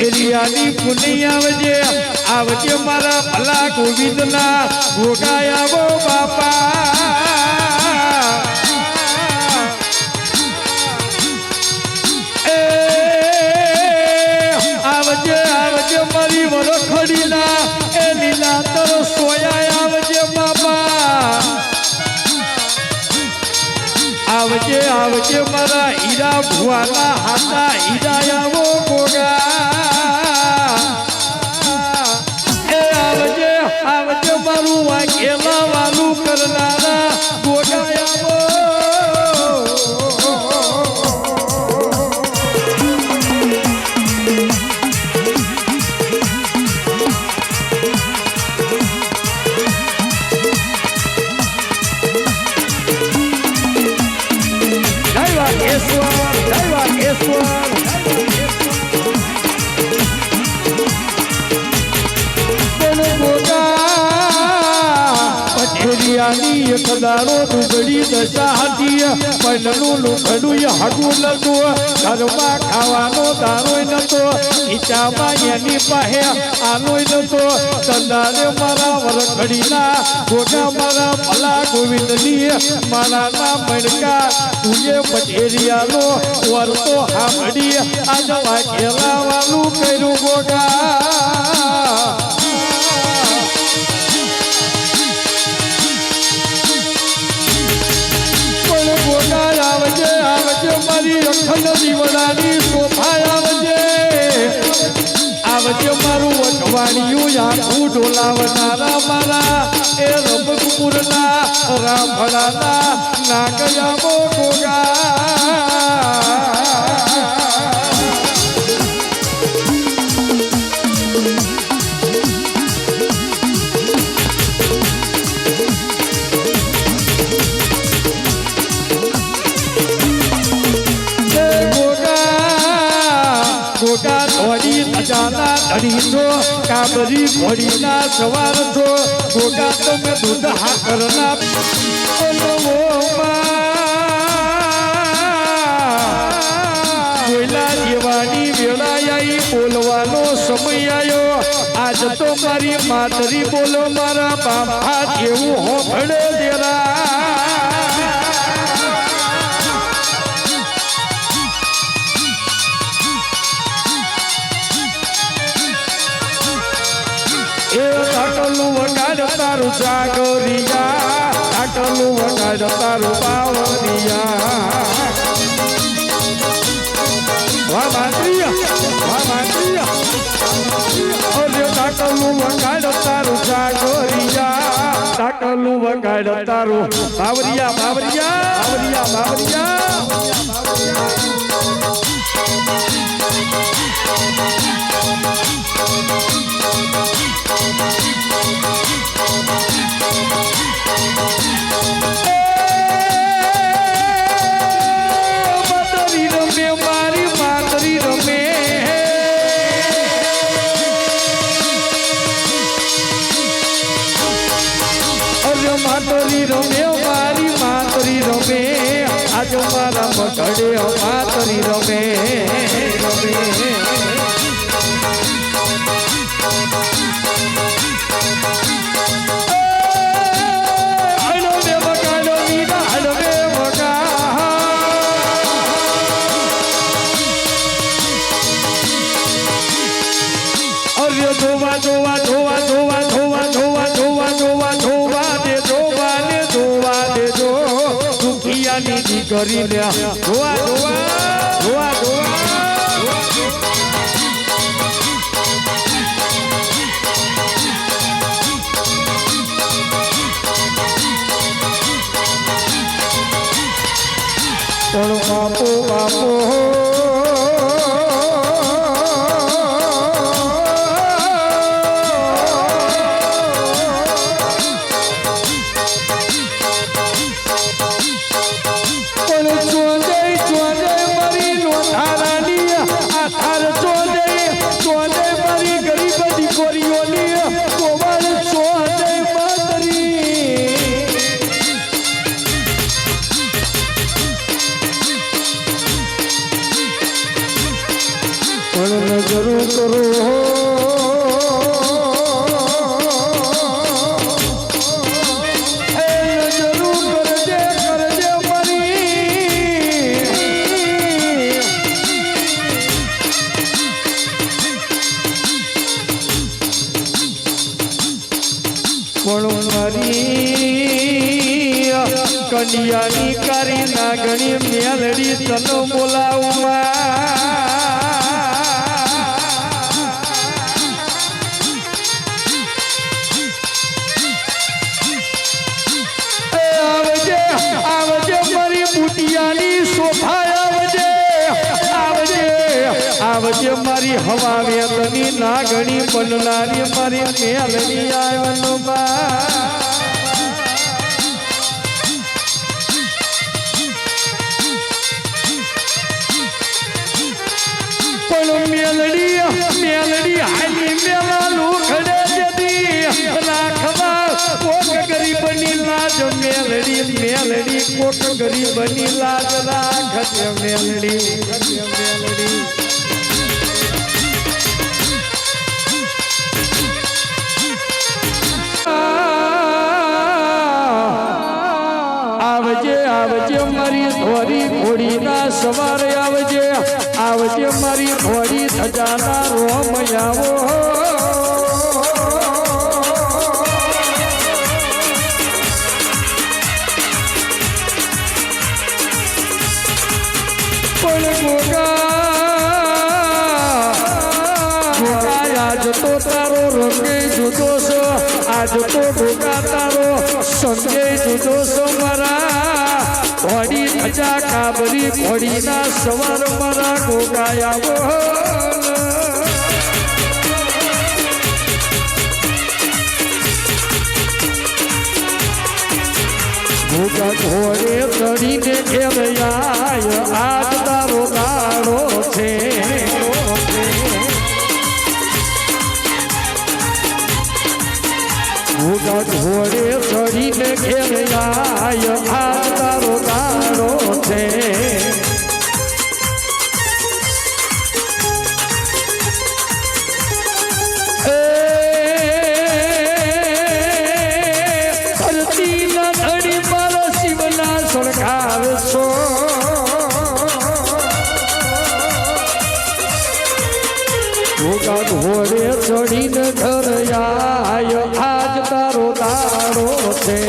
પટેલિયાની પુની આવજે આવજે મારા ભલા ગોવિંદના ભોગાયાવો બાપા આવજે આવજે મારી વરખડીના એ લીલા તર સોયા આવજે બાપા આવજે આવજે મારા હીરા ભુવાના હાથા હીરા આવો ગોગા એ આવજે આવજે મારું વાઘેલા વાલું કરનારા ગોગા આવો કદારો ડુગડી દશા હતી પૈનનું લુખડું હાડું નતું ઘરમાં ખાવાનો દારોય નતો ઈચામાં એની પાસે આનોય નતો તંદારે મારા વરખડીના ગોગા મારા ભલા ગોવિંદની મારા ના મણકા તુજે પટેરિયાનો વરતો હામડી આજ વાઘેલા વાલું કર્યું ગોગા મારી અખંડ દીવડાની શોભા આવજે આવજે મારું વટવાણિયું આખું ડોલાવનારા મારા એ રબકપુરના રામભડાના નાગયામો ગોગા ધડીનો કાબરી ઘોડીના સવાર છો ગોગા તમે દૂધ હાકરના કોયલા જેવાની વેળા આવી બોલવાનો સમય આવ્યો આજ તો મારી માતરી બોલો મારા બાપા જેવું હોભળે દેરા તારું જાગરિયા આટલું વગાડ તારું બાવરિયા વાહ માત્રિયા ઓરે આટલું વગાડ તારું જાગરિયા આટલું વગાડ તારું બાવરિયા બાવરિયા બાવરિયા મકડે માતરી રમે ધોવા ધોવા ધોવા ધોવા ધોવા ધોવા ધોવા ધોવા ધોવા દે ધોવા દે ધોવા દે જો દુખિયાની દીકરી ને ધોવા ધોવા ધોવા ધોવા પણ બાપો બાપો નજરું કરો કન્યાની કરી નાગણી મેલડી તનો બોલાવજે આવજે મારી બુટિયાની શોભા આવજે મારી હવા વેદની નાગણી બનનારી મારી મેલડી આવનો મેલડી હાલી મેલા લુખડે જતી રાખવા કોક ગરીબની લાજ મેલડી કોક ગરીબની લાજ રાખજે મેલડી આવજે મારી ધોરી ઘોડીના સવારે આવજે મારી ઘોડી ધજાના રોમ આવો પણ ગોગા આજ તો તારો રંગે જુદો છો આજ તો ગોગા તારો સંગે જુદો છો મારા ઘોડી ધજા કાબરી ઘોડીના સવાર મારા ગોગાયા ગોગા ઘોડે ચડીને ઘેરયાય આજ તારો દાડો છે ગોગા ઘોડે ચડીને ઘેરયાય આજ તારો દાડો છે ધરતીના ધડી મારો શિવના સરકાર છો ગોગા ઘોડે ચડીને ઘરયાય આજ તારો દાડો છે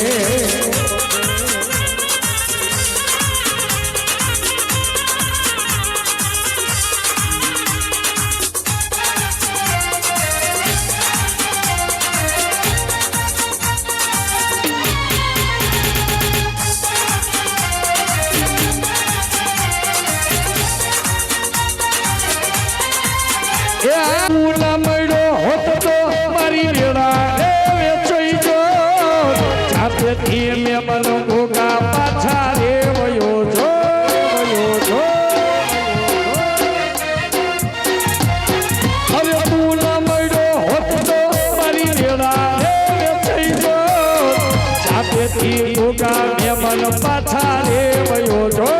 ના મળ્યો હોત તો મારી વેળા વેચાઈ જો જાતેથી મેં મનો ગોગા પાછા રે વયો જો હવે તું ના મળ્યો હોત તો મારી વેળા વેચાઈ જો જાતેથી ગોગા મેં મન પાછા રે વયો જો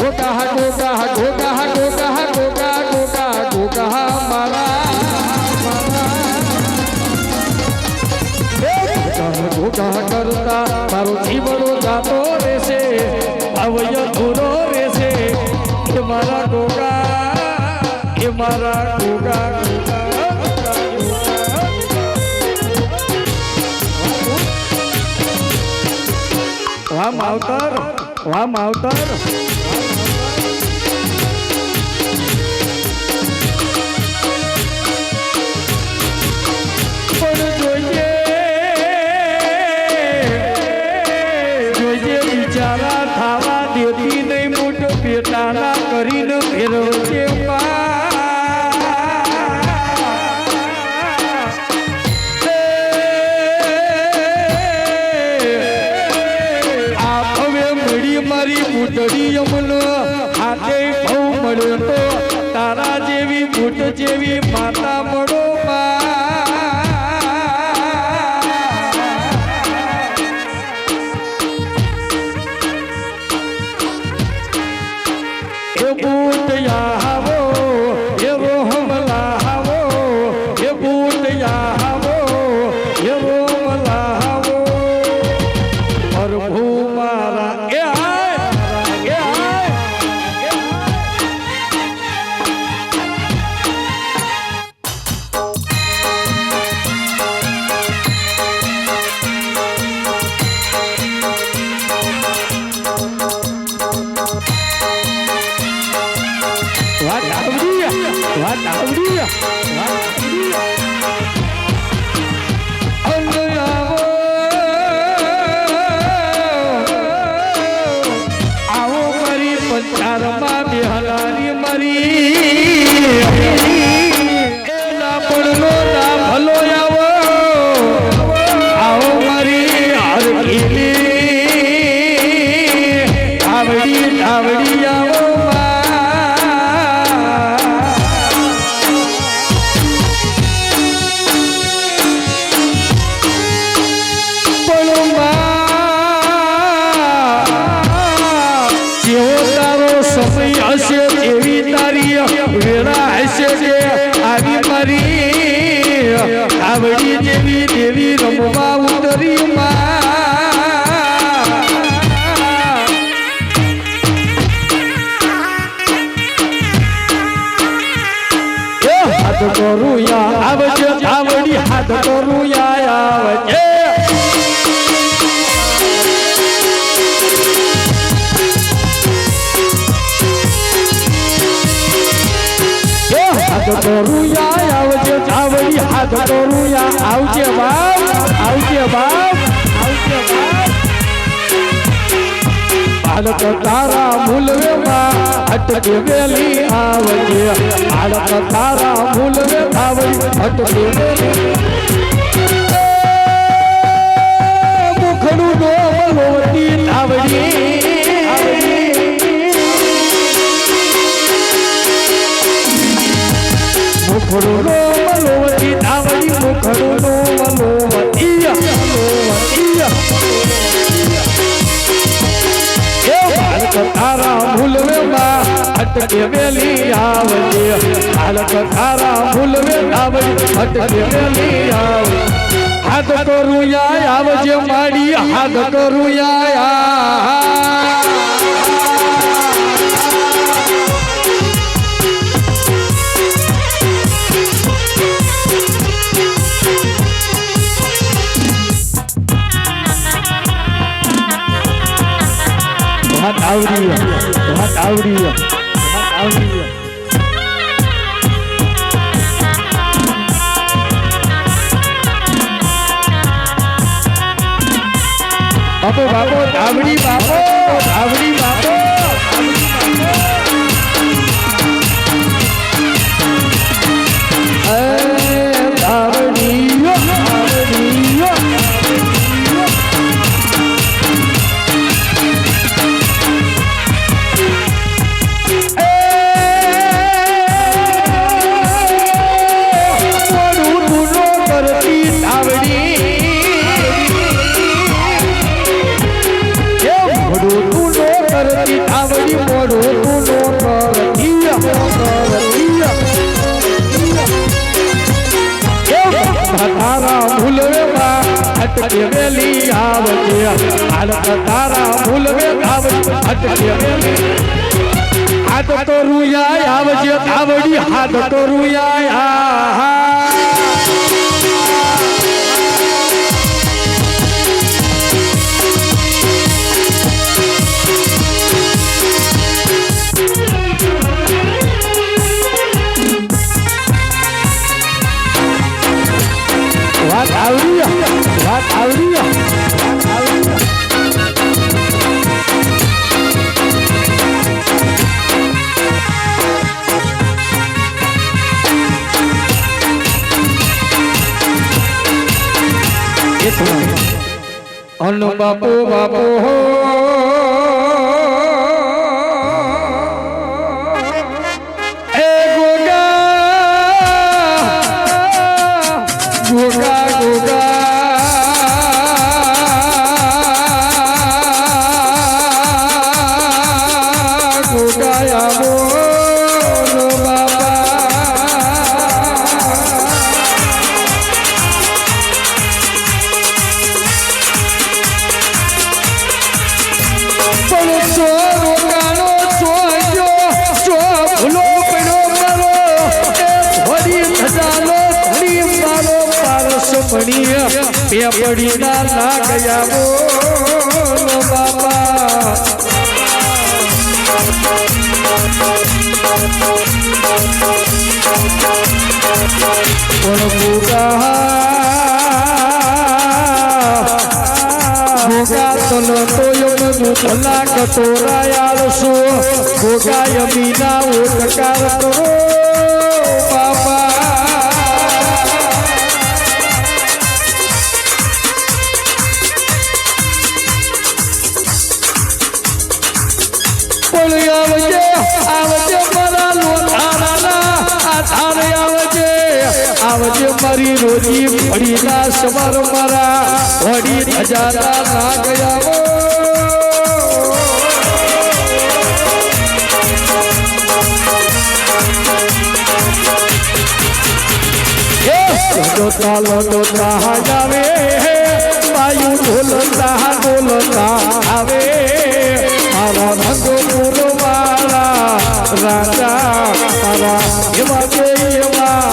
ગોગા ગોગા ગોગા ગોગા ગોગા ગોગા ગોગા મારા ગોગા કરતા મારો જીવડો જાતો રહેશે અવય ધૂરો રહેશે એ મારા ગોગા વાહ માવતર પેટાના કરીને ફેરવજે આ હવે મળી મારી બુટડી અમનો હાથે બહુ મળ્યો તો તારા જેવી બુટ જેવી માતા મળો બુટ ધાવડી ધાવડિયાઓ જેવો તારો સમય હશે એવી તારી વેળા હશે કે આવી મારી ધાવડી જેવી દેવી રમવા ઉતરી હાથ કરું યા આવજે ધાવડી હાથ કરું યા આવજે હાથ કરું યા આવજે ધાવડી હાથ કરું યા આવજે બાપ આવજે બાપ આવજે બાપ બાળક તારા ભૂલવે માં અટકે વેલી આવજે બાળક તારા ભૂલવે ધાવડી અટકે વેલી મુખડું ડોમલોતી ધાવડી મુખડું ડોમલોતી ધાવડી મુખડું ડોમલોતી તારા ભૂલવે માં અટકે વેલી આવજે બાળક તારા ભૂલવે ધાવડી અટકે વેલી આવજે હાથ કરું યા આવજે માડી હાથ કરું યા હાથ આવડી હાથ આવડી હાથ આવડી બાપો બાપો ધાવડી બાપો ધાવડી બાપો તારા ભૂલવે માં અટકે વેલી આવજે બાળક તારા ભૂલવે ધાવડી અટકે વેલી હાથ તો રૂયા આવજે ધાવડી હાથ તો રૂયા વાત આવડી વાત આવડી વાત આવડી અન બાપો બાપો પડી ના ગયા બોલો બાપા ભલા કટોરાયાલસો ભોગાય મીના ઓટકાર કરો બાપા આવજે આવજે મારા લોધારાના આધારે આવજે આવજે મારી રોજી ભડીના સવાર મારા વડી ધજાના નાગ આવો લોટા આવે વાયુ ઢોલતા આવે મારા રંગો પુરવાળા રાજા મારા એવા કે એવા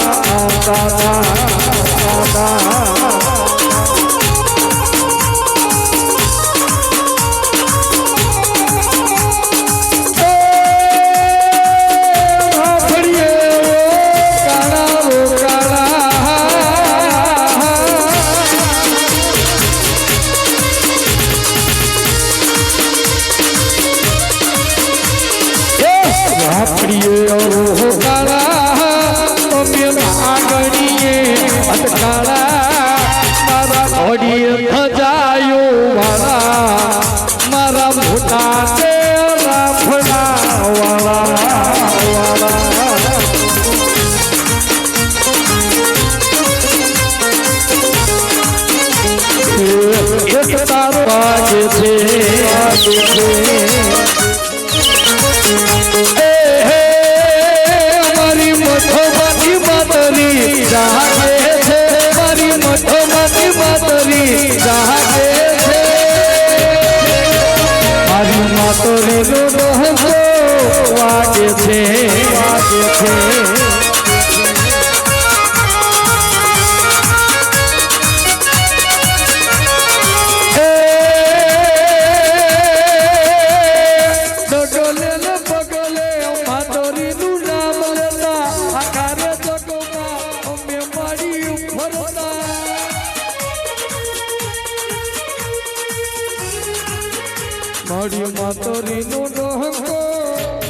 મારી માતરીનો ડોહકો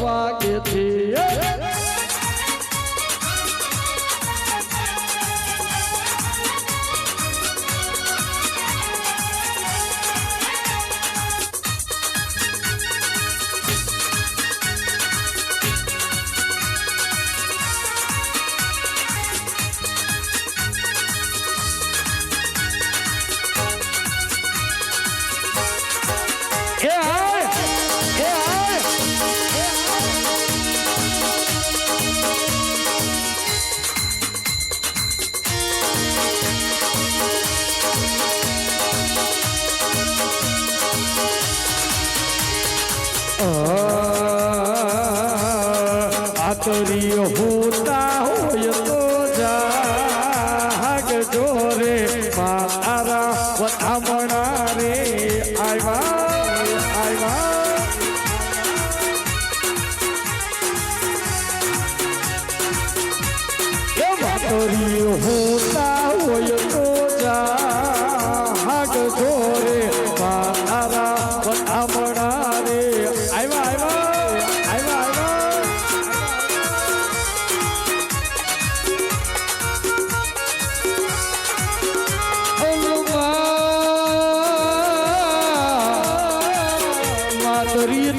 વાગે છે આતરી હોતા હોય તો જાગ જોરે મારા વધામણા રે આવ્યા આતરી હોતા હોય તો જાગ જોરે મારા વધામણા રે આવ્યા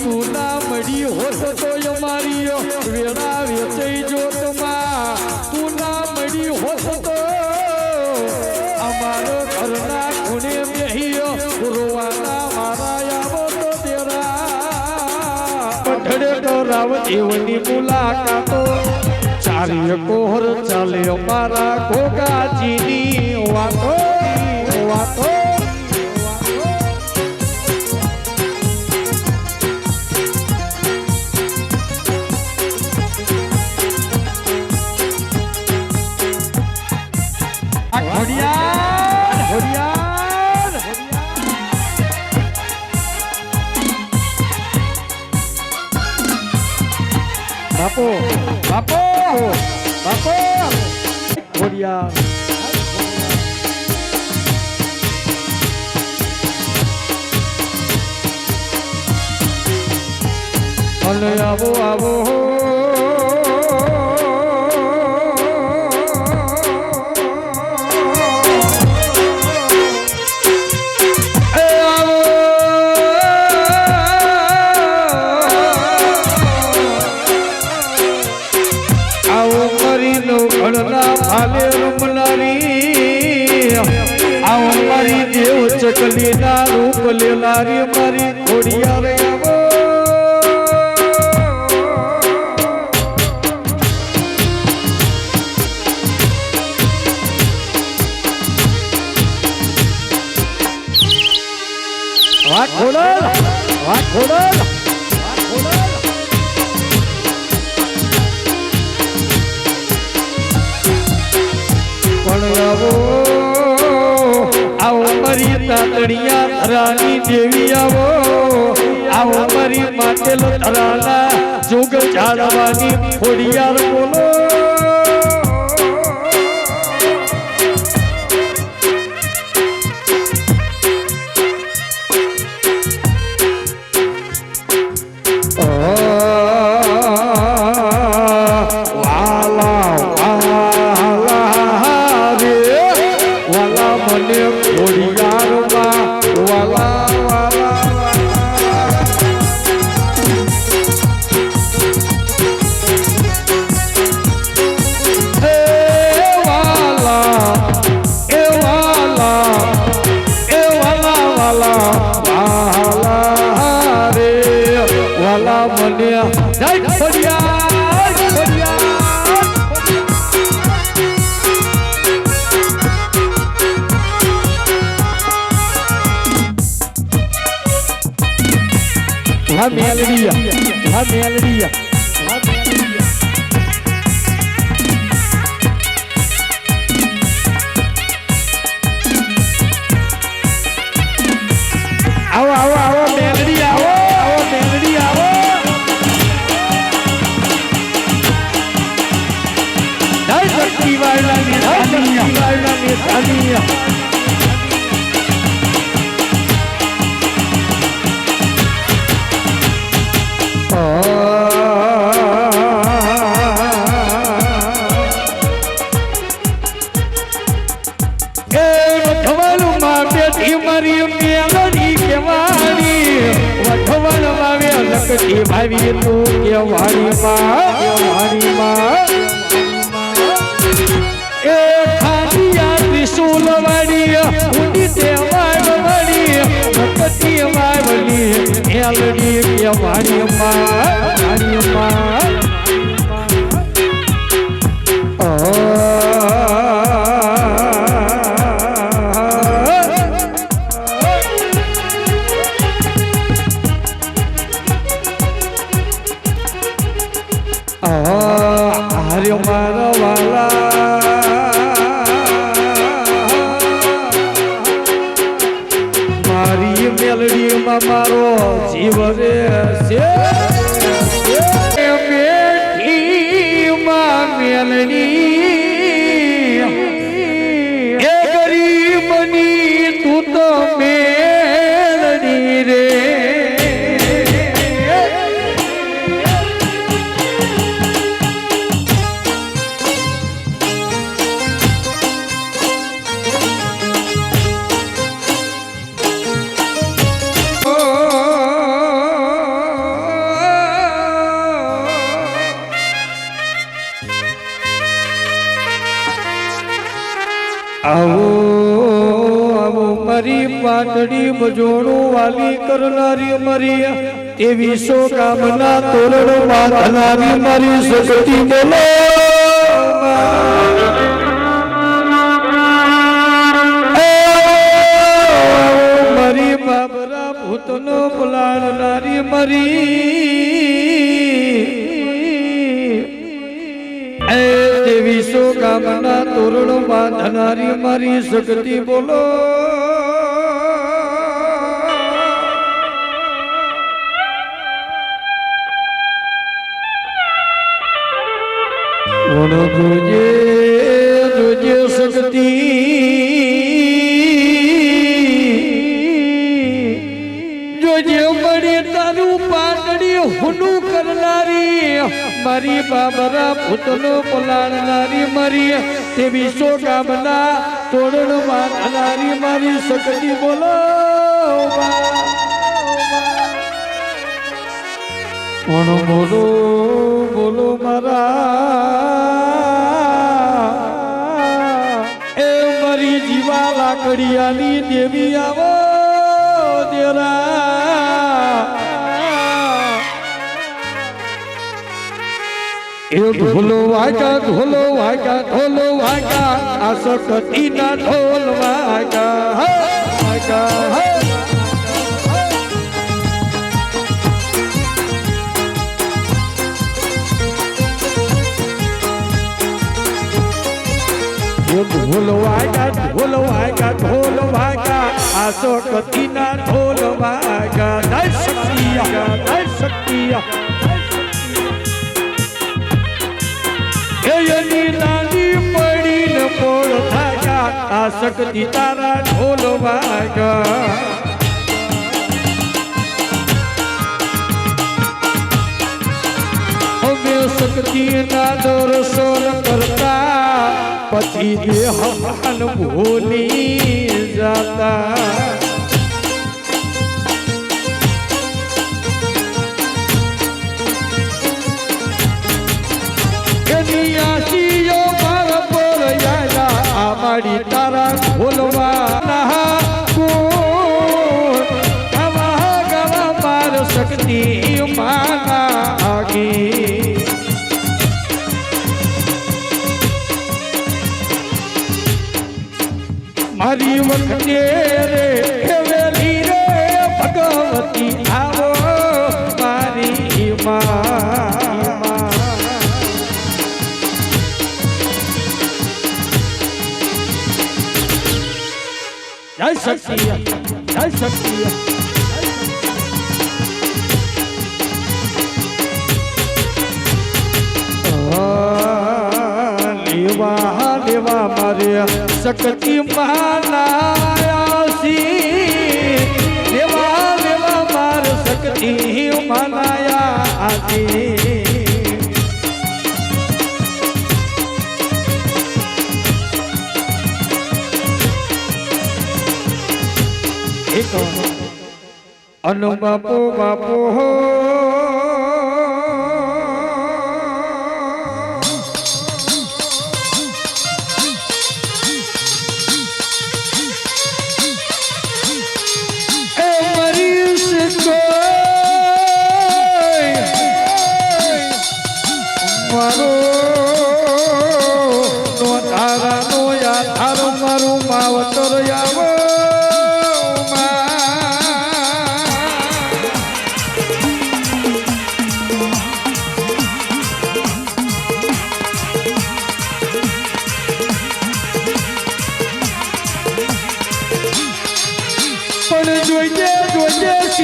તું ના મળી હોત તો અમારી વેળા વેચાઈ જોતમાં તું ના મળી હોત તો અમારો ઘરના ખૂણે બેહી રોવાના મારા આવો તો તેરા પઠડે તો રાવદેવની મુલાકાતો ચાર્ય કોહર ચાલે મારા ગોગાજીની વાતો બાપો બાપો બાપો ઘોડિયા અને આવો આવો ના રૂપ લેનારી મારી ખોડિયાર આવો વાત ખોડલ વાત ખોડલ પણ આવો મારી તાતડિયા ધરાની દેવી આવો મારી માટેલ ધરાના જોગ જાળવાની ખોડિયાર બોલો મેલડીયા આવો આવો આવો મેલડી આવો આવો મેલડી આવો જય શક્તિ વાળાની થાળી લકડી ભાવી તું કેવાડી માં એ ખાડિયા ત્રિશુલ વાડી ઉડી દેવાય વાડી લકડી વાવલી એલડી કેવાડી માં મારો જીવ રે છે બેઠી માં મેલડી એ ગરીબની તું તો મેલડી રે આવો આવો મારી પાટડી મજોણું વાલી કરનારી મારી એવી સો કામના તોરણ બાંધનારી મારી શક્તિ બોલો મારી બાબરા ભૂતનો બોલાડનારી મારી દેવી સો કામના તોરણ બાંધનારી મારી શક્તિ બોલો જોજે જોજે શક્તિ જોજે મળી તારું પાટડી હુનું કરનારી મારી બાબરા ભૂતનો પલાળનારી મારી તેવી સો કામના તોરણ બાંધનારી મારી શક્તિ બોલો કોણ બોલો બોલો મારા એ મારી જીવા લાકડિયાની દેવી આવો એ ઢોલો વાગા ઢોલો વાગા ઢોલો વાગા આ સકતીના ઢોલ વાગા વાગા ઢોલ વાગા આ સકતીના ઢોલ વાગા જય શક્તિયા જય શક્તિયા એની નાની પડીને પોળ થાગા આ શક્તિ તારા ઢોલ વાગા અમે શક્તિના દર્શન કરતા પછી દેહમાન ભૂલી જાતા મારી તારા ભૂલવાના ગવા ગવા માર શક્તિ માના આગી મારી વખતે રે કેવેલી રે ભગવતી આવો મારી માં જય શક્તિયા જય શક્તિયા લેવા લેવા મારે શક્તિ માનાયાસી લેવા લેવા મારે શક્તિ માનાયાસી અનુ બાપો બાપો એ મરીશ મારો નો તારા નો યા તારો મારું માવતર આવો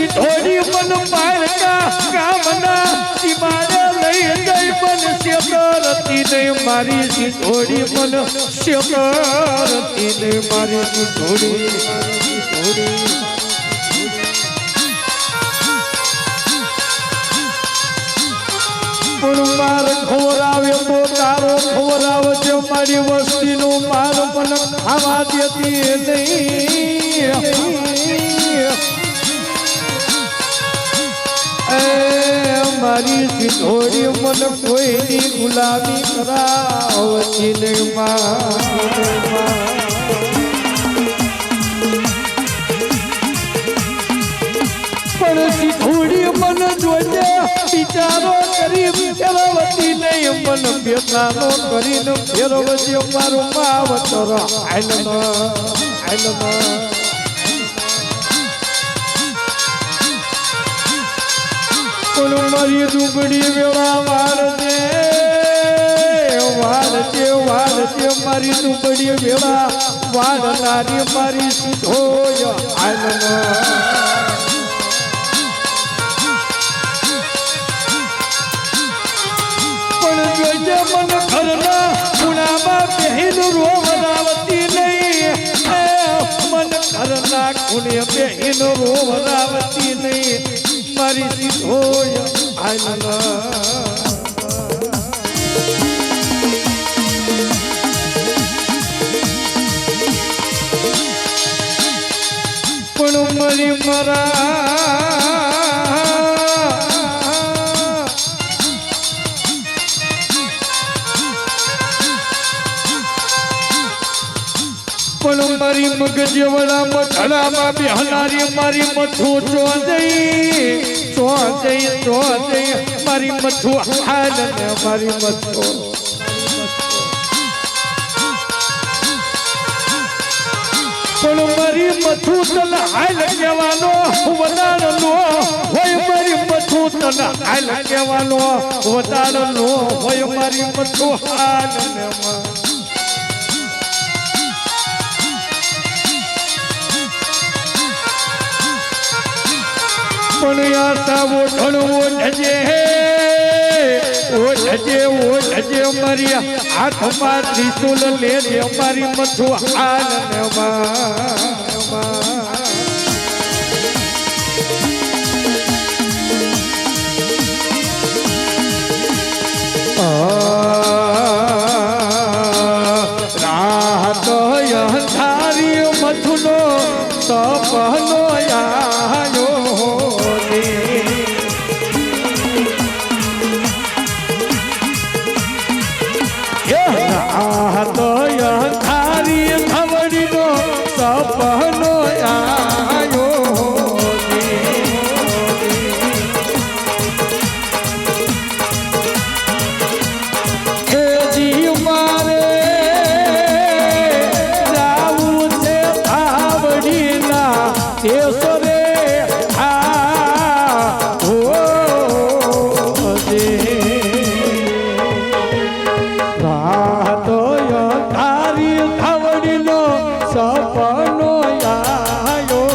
થોડી મન મારકા કામના સીમાને લઈ ગઈ મન શેતરતી નહીં મારી સી થોડી મન શેતરતી નહીં મારી સી થોડી પણ માર ખવરાવે તો તારો ખવરાવજે મારી વસ્તીનું માર પણ ખાવા દેતી નહીં મારી સિધોડી મન કોઈની ગુલામી કરાવતી નહીં પણ સિધોડી મન જોજે વિચારો કરી ફેરવતી નહીં મન બેતાનો કરીને ફેરવજે મારું માવતર આયલમાં મારી ડુંગળી વેળા વાળજે વાળજે વાળજે મારી ડુંગળી વેળા વાળનારી મારી સીધોય પણ જોજે મન ઘરના ખૂણામાં બહેન રોવરાવતી નહીં મન ઘરના ખૂણે બહેન રોવરાવતી નહીં મારી સીધોય પણ મરી પણ મારી મગજવડામાં ઢળામાં બેહનારી મારી મથું ચો જઈ મારી મથું હાલ ને મારી મથું પણ મારી મથું તલ હાલ કહેવાનો વધારનો હોય મારી મથું તલ હાલ કહેવાનો વધારનો હોય મારી મથું હાલ ને પણ આતાવો ઢળવો ઢજે મારી હાથમાં ત્રિશુલ લે દે મારી મથું હાલ ને રાત અંધારી મથુનો સપનો આયો ખારી ખવડીનો સપનો આયો એ જી મારે જાવું છે આવડીના કેસરે સપનો આયો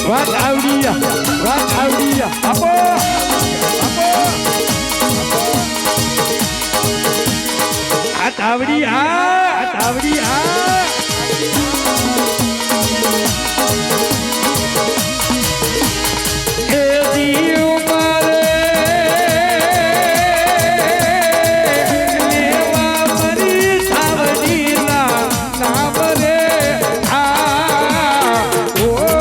વાત આવડી આપો તાવડી એ જીવ મારે લેવા મરી તાવડીના નામ રે ઓ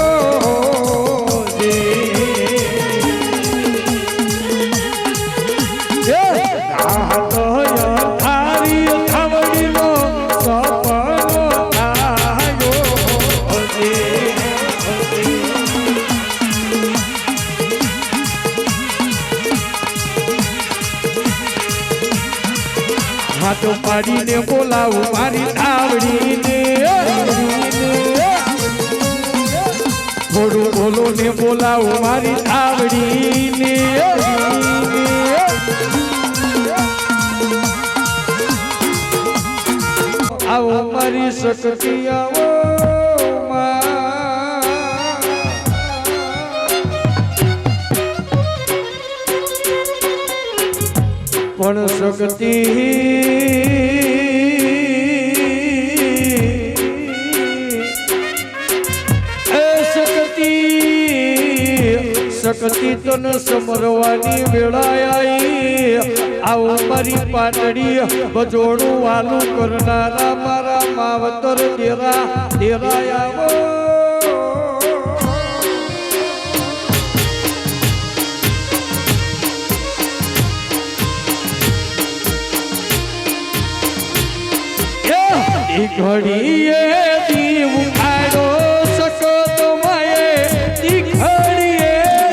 હાથો પાડીને બોલાવું મારી તાવડીને થોડું બોલો ને બોલાવું મારી તાવડીને આવો મારી શક્તિ આવો પણ શક્તિ શક્તિ તન સમરવાની વેળા આવી આવો મારી પાટડી બજોડું વાલું કરનારા મારા માવતર તેરા આવો ઘડીએ દીવ કાઢો શકો તો માએ ઘડીએ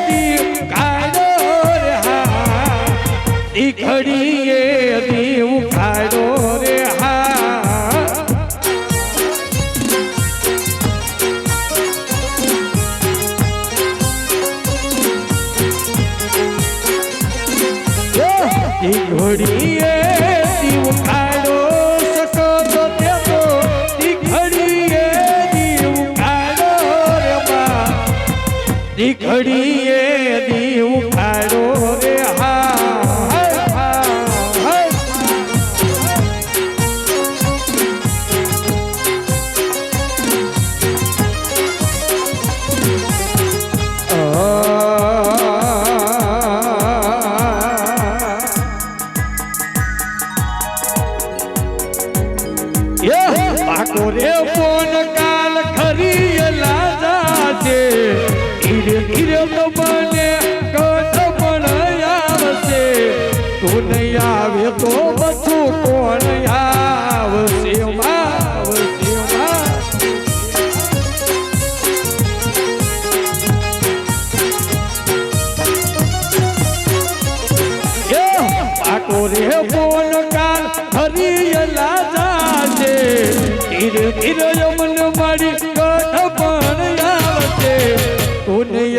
દીવ કાઢો રે હા ઘડીએ દીવ કાઢો રે હા ઘડીએ દીવ કાઢો ઘડીએ દીવ કાઢો રે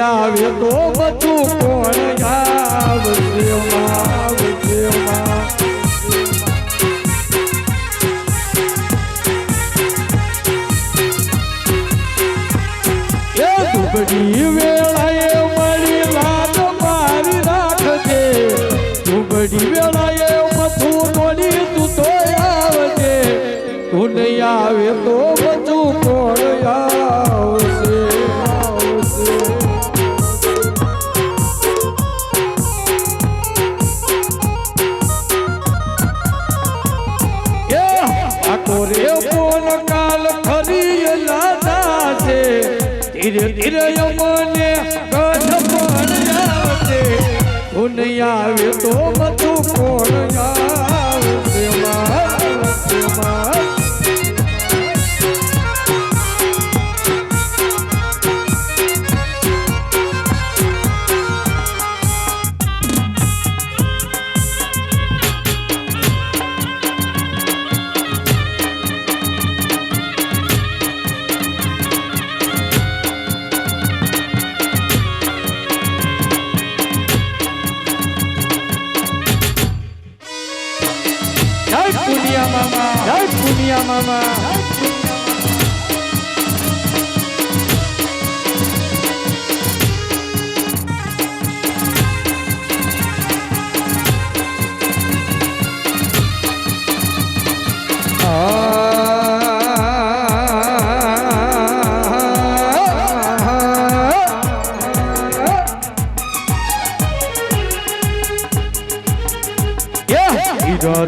આવે તો બધું કોણ આવશે આવશે દુબળી વેળાએ મળી લાજ મારી રાખજે દુબળી વેળાએ મથું દોડી તું તો આવજે તું નહીં આવે તો બધું કોણ આવશે રે કોણ કાલ ફરી લાદા છે ધીરે ધીરે મને કઢ પણ આવશે તું નહીં આવે તો બધું કોણ આવશે પુનિયા મામા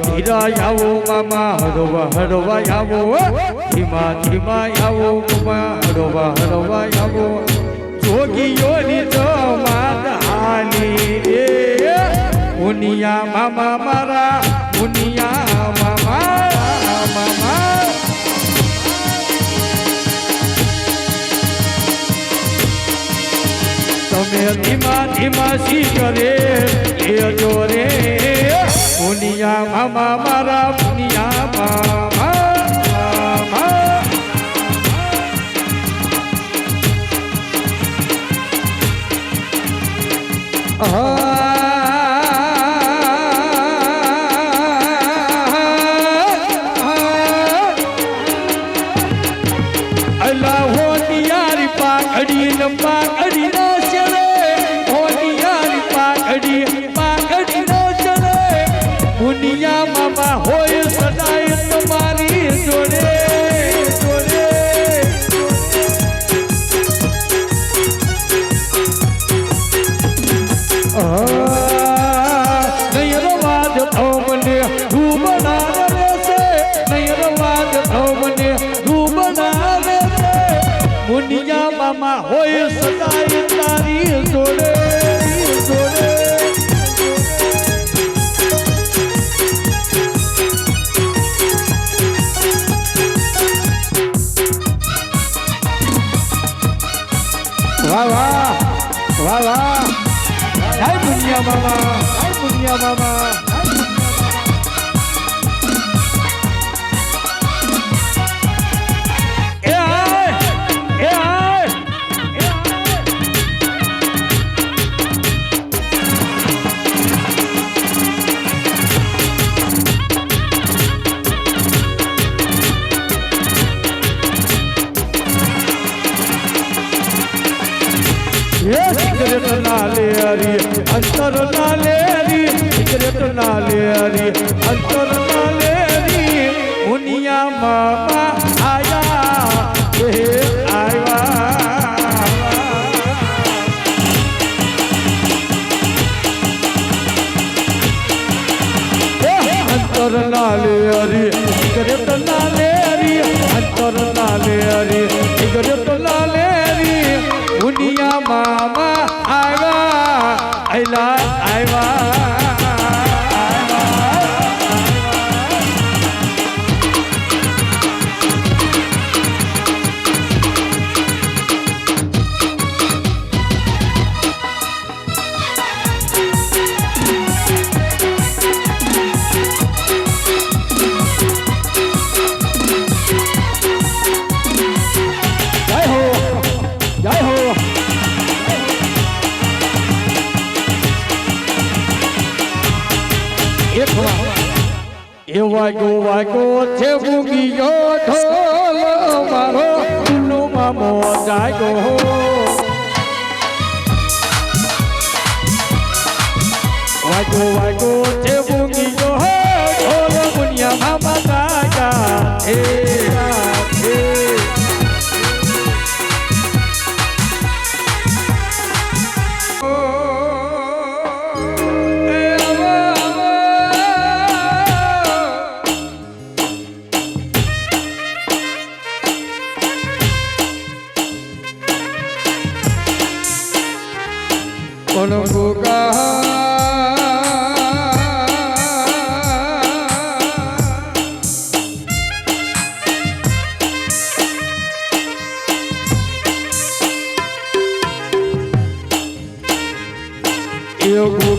ધીરા આવો મામા હરવા હરવા આવો ધીમા ધીમા આવો મામા હરવા હરવા આવો જોગીઓની જમાત હાલી રે મુનિયા મામા મારા મુનિયા મામા મામા તમે ધીમા ધીમા સી કરે એ જોરે મુનિયા મામા મારા મુનિયા મામા મામા અલા હોનિયારી પાઘડી ન પાઘડી ન ચડે હોનિયારી પાઘડી પાઘડી ન ચડે મુનિયા મામા હોય સદાય તમારી જોડે જોડે નહીં રવાજ મને તું બનાવે છે નહીં રવાજ મને તું બનાવે છે મુનિયા મામા હોય સદાય તારી જોડે જોડે વાહ વાહ વાહ વાહ જય પુનિયા મામા જય પુનિયા મામા સિગરેટ ના લે હરી અંતર ના લે હરી સિગરેટ ના લે હરી અંતર ના લે હરી મુનિયા મામા આયા હે આયા અંતર ના લે હરી સિગરેટ ના લે હરી અંતર ના લે હરી સિગરેટ ના લે હરી મુનિયા મામા આવ્યા આયલા આવ્યા જય હો વાગો વાગો છે ભૂગીયો ઢોલ મારો ઉલ્લુ મામો જાગો વાગો વાગો છે ભૂગીયો ઢોલ મુનિયા મામા જાગા હે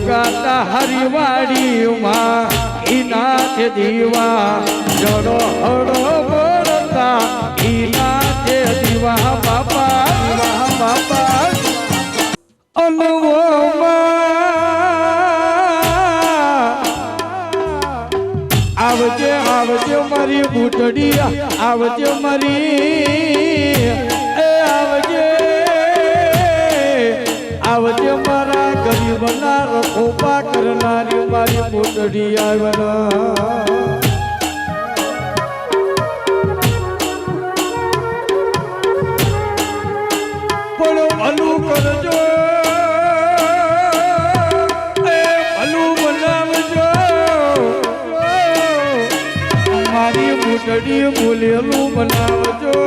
ગાતા હરિવાડી માં ઈનાથ દીવા જડો હડો બોલતા ઈનાથ દીવા બાપા આવજે આવજે મારી બુટડી આવજે મારી આવજે આવજે મારા ગરીબના રખોપા કરનારી મારી બુટડી આવના પણ ભલું કરજો મારી બુટડી બોલેલું બનાવજો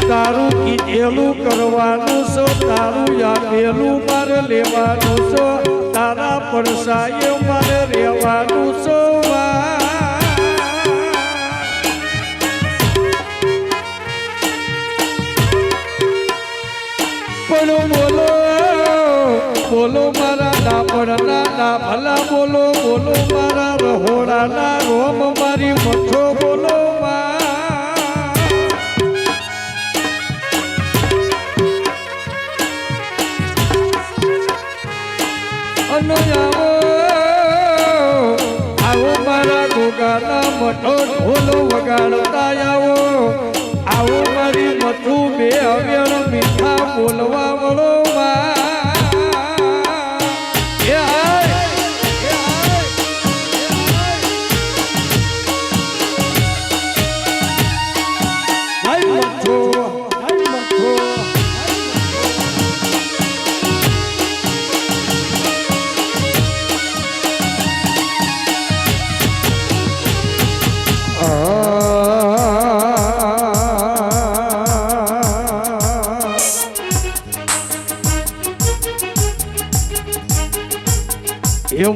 તારું કીધેલું કરવાનું છો તારું યાદેલું મારે લેવાનું છો તારા પડસાએ મારે રહેવાનું છો પણ બોલો બોલો મારા ડાપડના ના ભલા બોલો બોલો મારા રહોડાના રોમ મારી મઠો બોલો આવો મારા ગોગાના મઠો ઢોલો વગાડતા આવો આવો મારી મથું બે અવેણ મીઠા બોલવા વળો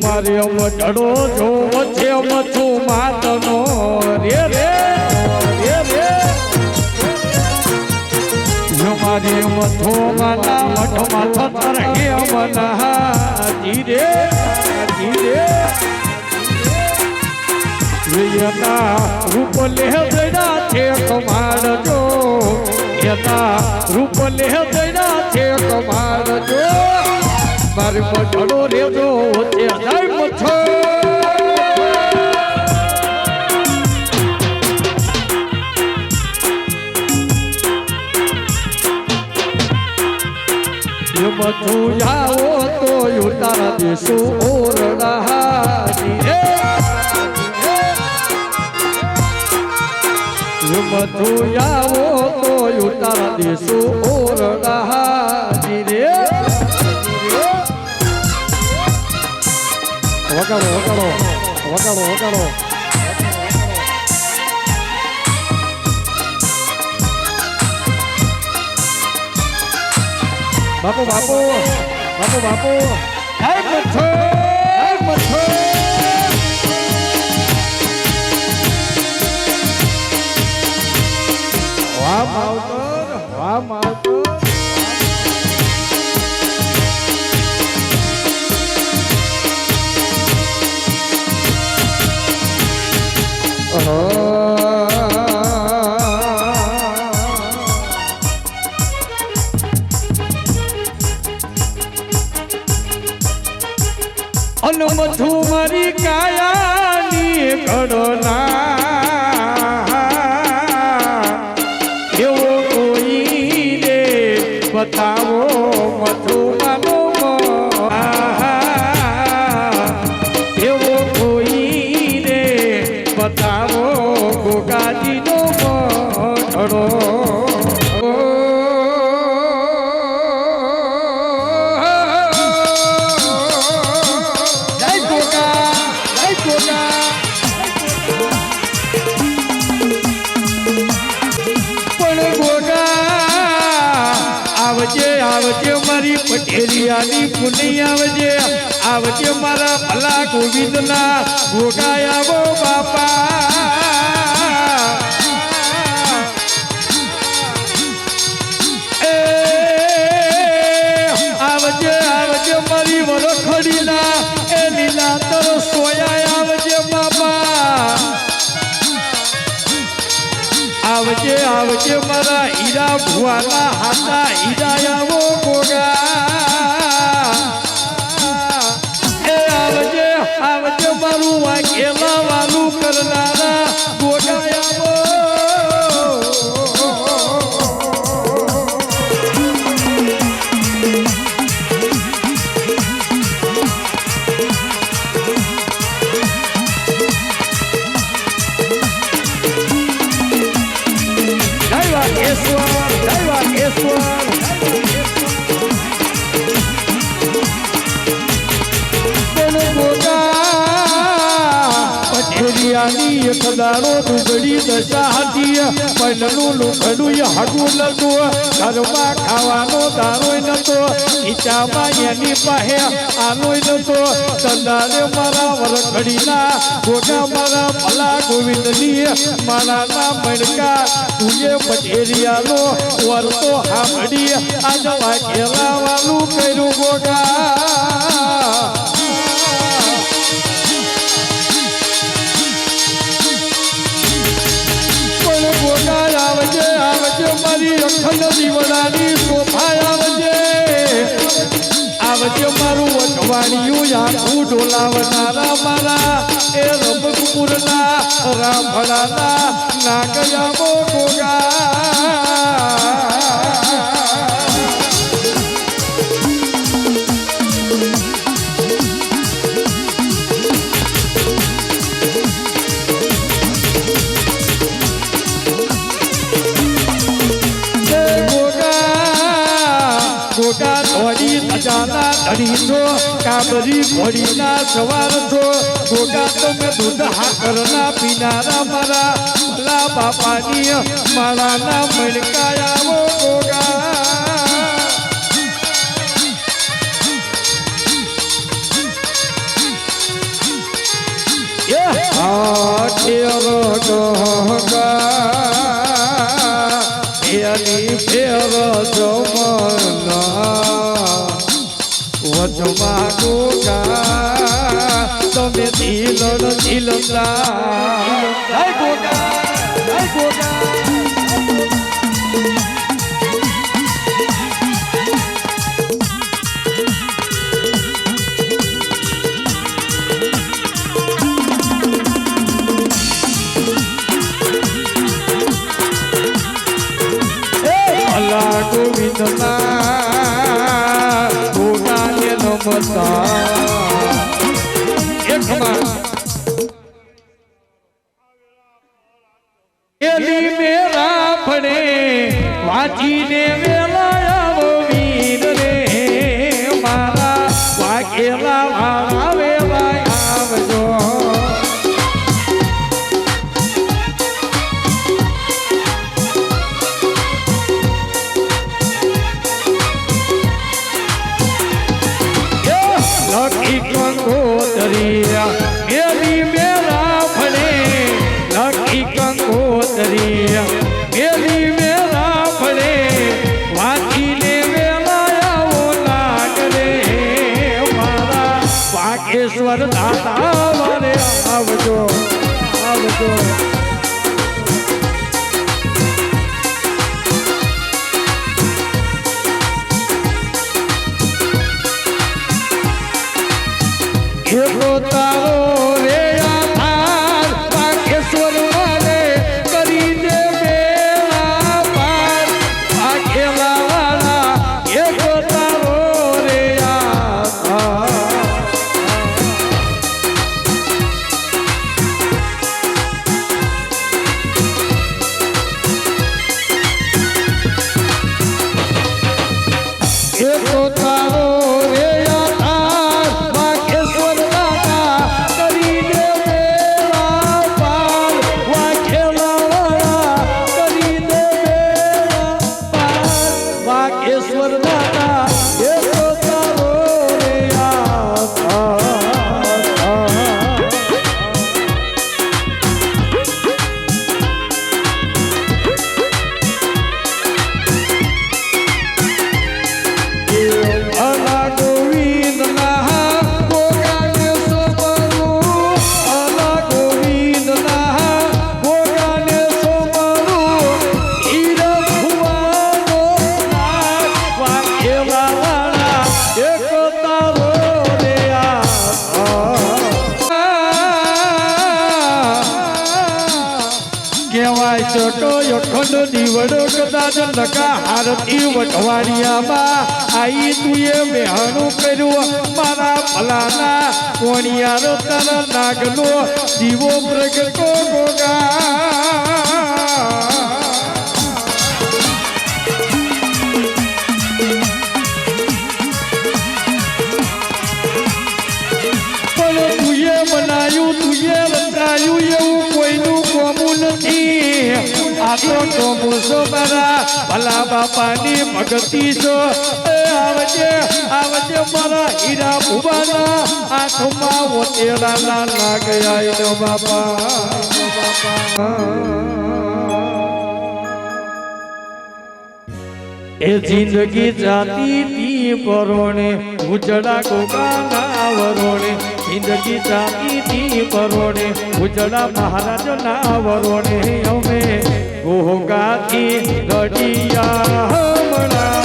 મારે મઢડો જોવો છે મથું માતનો રે રે રે રે મારે મથો માના મઠમાં થતર હે મના ધીરે ધીરે એના રૂપ લેહ દડા છે કમાડજો એના રૂપ લેહ દડા છે કમાડજો મારી મઢડો રેજો છે જય મથો મથું આવો તો તારા દેશો ઓરડા મથું આવો તો તારા દેશો ઓરડા રે વગાડો વગાડો વગાડો વગાડો બાપુ બાપુ બાપુ બાપુ હે મથો વાહ માવતર વાહ માવતર Oh મથુ મારી કાયાની ઘડના એવો કોઈ રે બતાવો મથુ માનો એવો કોઈ રે બતાવો ગોગાજીનો ઘડો આવજે મારી પટેલિયાની પુની આવજે આવજે મારા ભલા ગોવિંદના ગોગા આવો બાપા એ આવજે આવજે મારી વરખડીના એ લીલા તર સોયા આવજે બાપા આવજે આવજે મારા હીરા ભુવાના હાથા હીરા આવો ગોગા એ આવજે આવજે મારું વાઘેલા વાલું કરનારા ગોગા આવો ખદારો ડુગડી દશા હતી પૈલનું લુખડું હાડું નતું ઘરમાં ખાવાનો દારો નતો ખીચામાં એની પાસે આલોય નતો તંદારે મારા વરખડીના ગોગા મારા ભલા ગોવિંદની મારા ના મણકા તુએ પટેરિયાનો વરતો હામડી આજ વાઘેલા વાલું કર્યું ગોગા આવજે આવજે મારી અખંડ દીવડાની શોભા આવજે આવજે મારું વટવાણિયું આખું ડોલાવનારા મારા એ રમકપુરના રામભડાના નાગયામો ગોગા ધડી છો કાબરી ઘોડીના સવાર છો ગોગા તમે દૂધ હાકરના પીનારા મારા ભલા બાપાની માળાના મણકા આવો ગોગા ફેર વચમાં ગોગા તમે દિલન દિલતા ગોગા ગોગા ગોવિંદના એલી મેરા ફળે વાંચીને વેલા આવો વીર રે મારા વાઘેલા વાળા વેલા આવજો લખી કંકોતરિયા મેલી મેરા ફળે લખી કંકોતરિયા મેલી મેરા ફળે વાંચીને વેલાયાઓ લાગ રે મારા વાઘેશ્વર દાદા વારે આવજો આવજો તારો રે આધાર વાઘેશ્વર માને કરી દે બેડા પાર વાઘેલા વાળા એક તારો રે આધાર ચોટો અખંડ દીવડો કદાચ નકા હારતી વટવાડિયામાં આઈ તુએ મેહાણું કર્યું મારા ભલાના કોણિયારો તારા નાગનો દીવો પ્રગટો ગોગા બનાયું તુએ રચાયું એવું કોઈનું કોમું નથી આ તો મુસો મારા ભલા બાપાની ભગતી છો આવજે આવજે મારા હીરા ભુવાના આંખમાં ઓતેડાના લાગ્યા નો બાપા એ જિંદગી જાતી તી પરોણે ઉજળા ગોગાના વરોણે જિંદગી જાતી તી પરોણે ઉજળા મહારાજના વરોણે અમે ગોગાથી રડિયા હમણા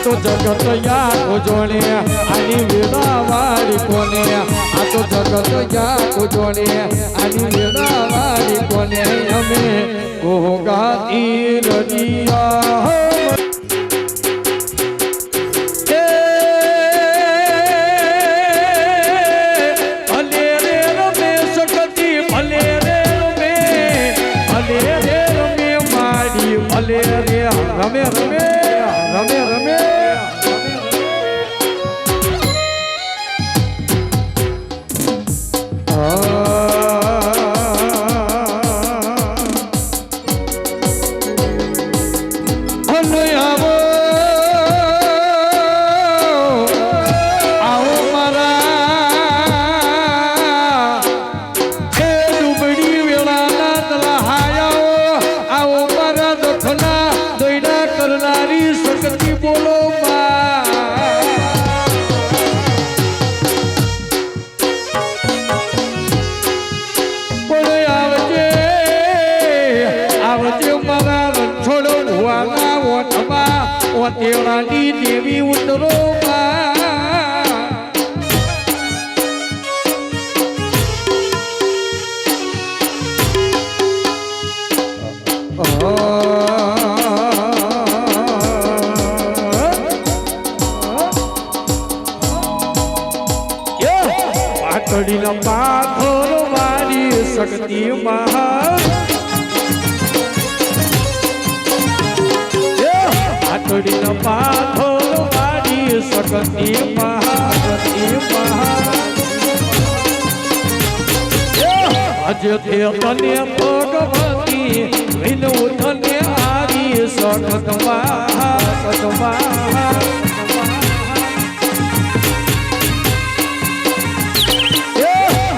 તો જગત યા જોણે આની વેદા વાળી કોને આ તો જગત યા જોણે આની વેદા વાળી કોને અમે ગોગાથી રડિયા રમે રમે રમે રમે દેવરાની દેવી ઉતરો પાટડીના પાથરો મારી શક્તિ મહા પાટડીનો પાથો વાળી શકતિ મહાગતિ આજે તે તને ભગવતી વિનવું તને આવી સખતમાં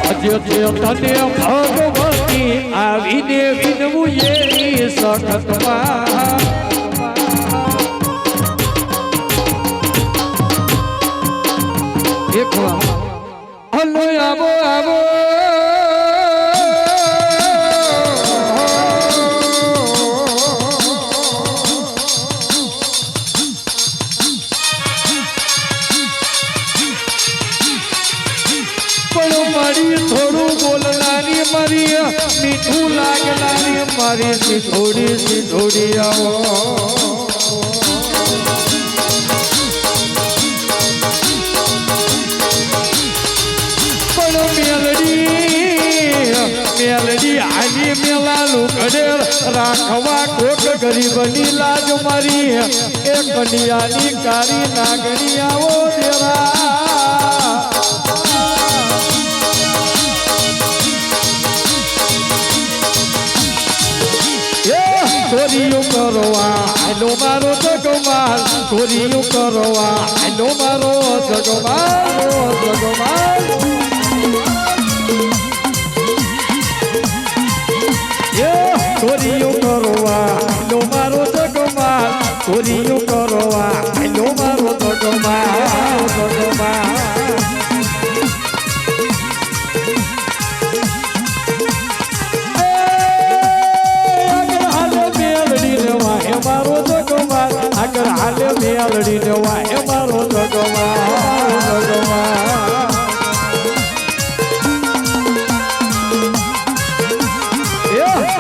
આજે તે તને ભગવતી આવીને વિનવું એની સખતમાં હલો આવો આવો મારી થોડું બોલનારી મારી મીઠું લાગનારી મારી સીધોડી આવો મેલડી આજી મેલાલું કડેર રાખવા કોક ગરીબની લાજ મારી એ કન્યાની કારી નાગણી આવો દેરા ચોરીઓ કરવા આનો મારો જગમાલ ચોરીઓ કરવા આનો મારો જગમાલ ચોરીઓ કરવા આનો મારો જગમાલ ચોરીઓ કરવા આનો મારો જગમાલ આગળ હાલે મેલડી દેવા એ મારો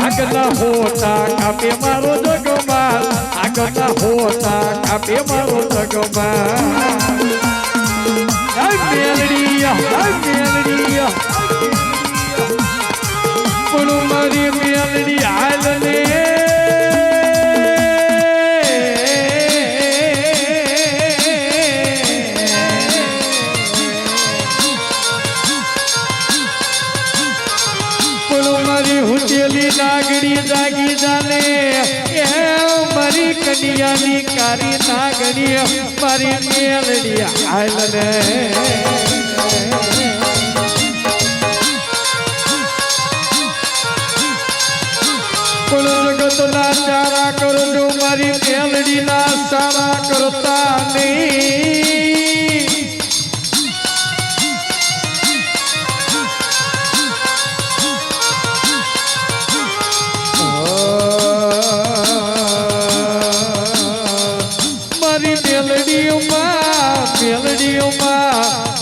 આગળના હોતા કાપે મારો જગમાલ આગળના હોતા કાપે મારો જગમાલ મેલડી પણ મારી મેલડી હાલ ને નાગણી જાગી જાને એ મારી કન્યાની કારી નાગણી મારી મેલડી હાલ ને જગતના ચારા કરજો મારી મેલડીના સારા કરતા નહીં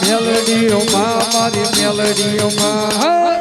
મેલડીઓમાં મારી મેલડીઓમાં